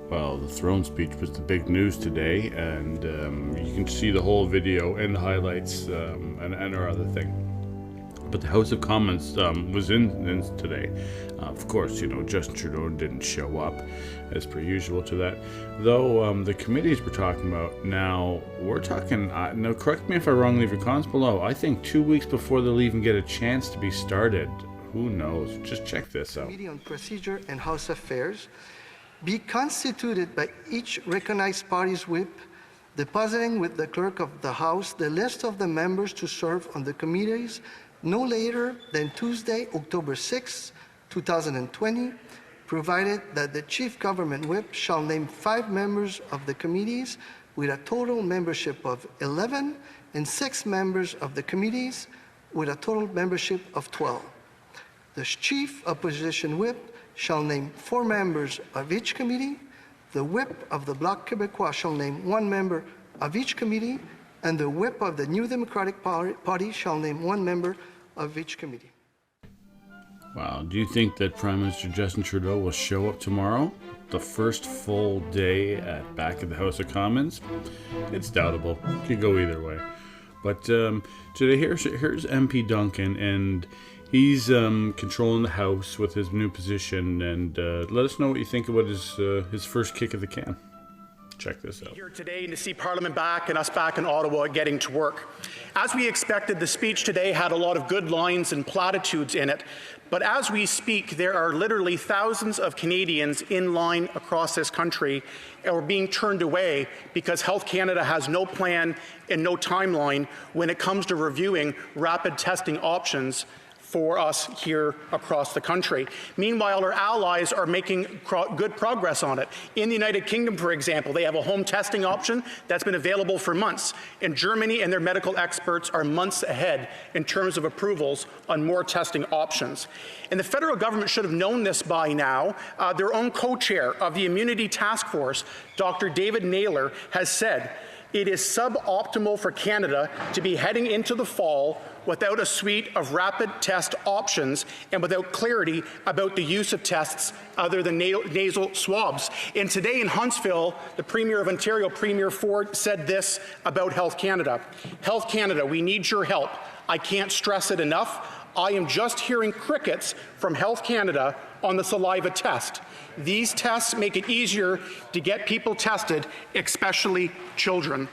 Well, the throne speech was the big news today, and you can see the whole video and the highlights and our other thing. But the House of Commons was in today. Of course, you know, Justin Trudeau didn't show up, as per usual to that. Though the committees we're talking about now, we're talking, now correct me if I'm wrong, leave your comments below. I think 2 weeks before they'll even get a chance to be started. Who knows? Just check this out. Committee on Procedure and House Affairs be constituted by each recognized party's whip, depositing with the clerk of the House the list of the members to serve on the committees no later than Tuesday, October 6, 2020, provided that the chief government whip shall name 5 members of the committees with a total membership of 11 and 6 members of the committees with a total membership of 12. The chief opposition whip shall name 4 members of each committee. The whip of the Bloc Québécois shall name 1 member of each committee, and the whip of the New Democratic Party shall name 1 member of each committee. Wow, do you think that Prime Minister Justin Trudeau will show up tomorrow? The first full day back at the House of Commons? It's doubtable. Could go either way. But today here's MP Duncan, and he's controlling the House with his new position, and let us know what you think about his first kick of the can. Check this out. Here today to see Parliament back and us back in Ottawa getting to work. As we expected, the speech today had a lot of good lines and platitudes in it, but as we speak, there are literally thousands of Canadians in line across this country or being turned away because Health Canada has no plan and no timeline when it comes to reviewing rapid testing options for us here across the country. Meanwhile, our allies are making good progress on it. In the United Kingdom, for example, they have a home testing option that's been available for months. In Germany, and their medical experts are months ahead in terms of approvals on more testing options. And the federal government should have known this by now. Their own co-chair of the Immunity Task Force, Dr. David Naylor, has said, "It is suboptimal for Canada to be heading into the fall without a suite of rapid test options and without clarity about the use of tests other than nasal swabs." And today in Huntsville, the Premier of Ontario, Premier Ford, said this about Health Canada. "Health Canada, we need your help. I can't stress it enough. I am just hearing crickets from Health Canada on the saliva test. These tests make it easier to get people tested, especially children."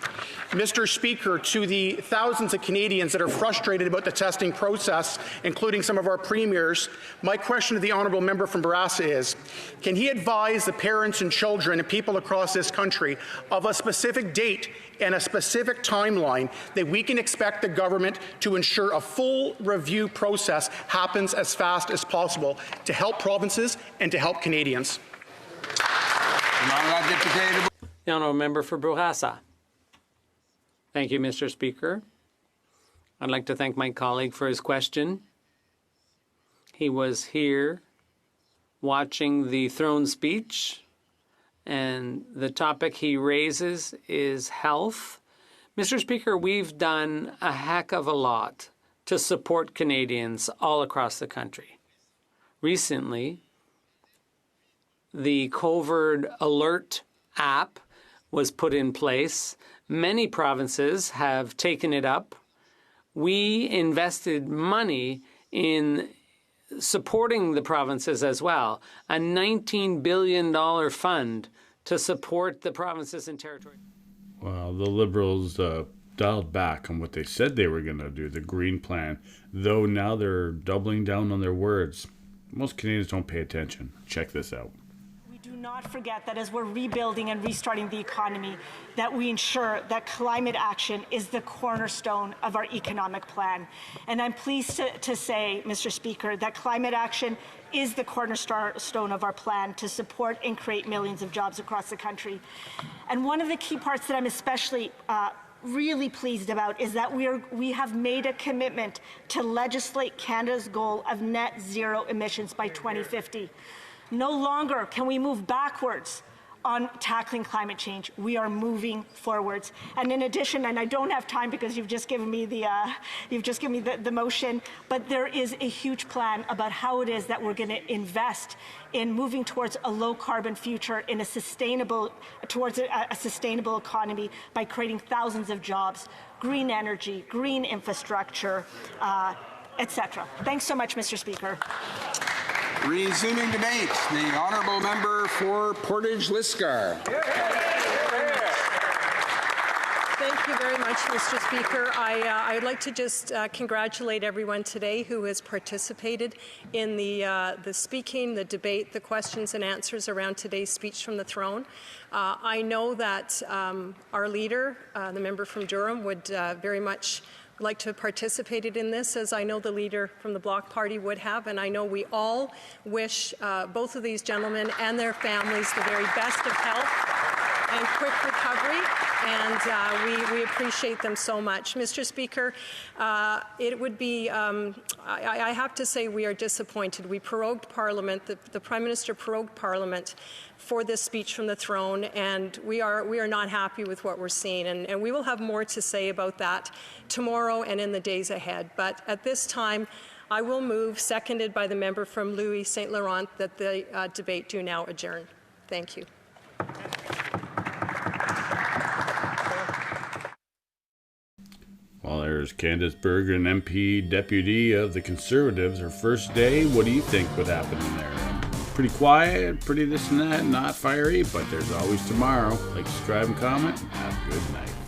Mr. Speaker, to the thousands of Canadians that are frustrated about the testing process, including some of our premiers, my question to the honourable member from Barossa is, can he advise the parents and children and people across this country of a specific date and a specific timeline that we can expect the government to ensure a full review process happens as fast as possible to help provinces and to help Canadians? The honourable member for Barossa. Thank you, Mr. Speaker. I'd like to thank my colleague for his question. He was here watching the throne speech, and the topic he raises is health. Mr. Speaker, we've done a heck of a lot to support Canadians all across the country. Recently, the COVID Alert app was put in place. Many provinces have taken it up. We invested money in supporting the provinces as well, a $19 billion fund to support the provinces and territories. Well, the Liberals dialed back on what they said they were going to do, the Green Plan, though now they're doubling down on their words. Most Canadians don't pay attention. Check this out. Do not forget that as we're rebuilding and restarting the economy, that we ensure that climate action is the cornerstone of our economic plan. And I'm pleased to say, Mr. Speaker, that climate action is the cornerstone of our plan to support and create millions of jobs across the country. And one of the key parts that I'm especially really pleased about is that we have made a commitment to legislate Canada's goal of net zero emissions by 2050. No longer can we move backwards on tackling climate change. We are moving forwards. And in addition, and I don't have time because you've just given me the motion, but there is a huge plan about how it is that we're going to invest in moving towards a low carbon future in a sustainable economy by creating thousands of jobs, green energy, green infrastructure, etc. Thanks so much, Mr. Speaker. Resuming debate, the honourable member for Portage-Liscar. Thank you very much, Mr. Speaker. I would like to just congratulate everyone today who has participated in the speaking, the debate, the questions and answers around today's speech from the throne. I know that our leader, the member from Durham, would very much like to have participated in this, as I know the leader from the Bloc Party would have, and I know we all wish both of these gentlemen and their families the very best of health and quick recovery, and we appreciate them so much. Mr. Speaker, it would be, I have to say we are disappointed. We prorogued Parliament, the Prime Minister prorogued Parliament for this speech from the throne, and we are not happy with what we're seeing, and we will have more to say about that tomorrow and in the days ahead. But at this time, I will move, seconded by the member from Louis St. Laurent, that the debate do now adjourn. Thank you. Well, there's Candace Bergen, MP deputy of the Conservatives. Her first day. What do you think would happen in there? Pretty quiet, pretty this and that, not fiery, but there's always tomorrow. Like, subscribe, and comment. Have a good night.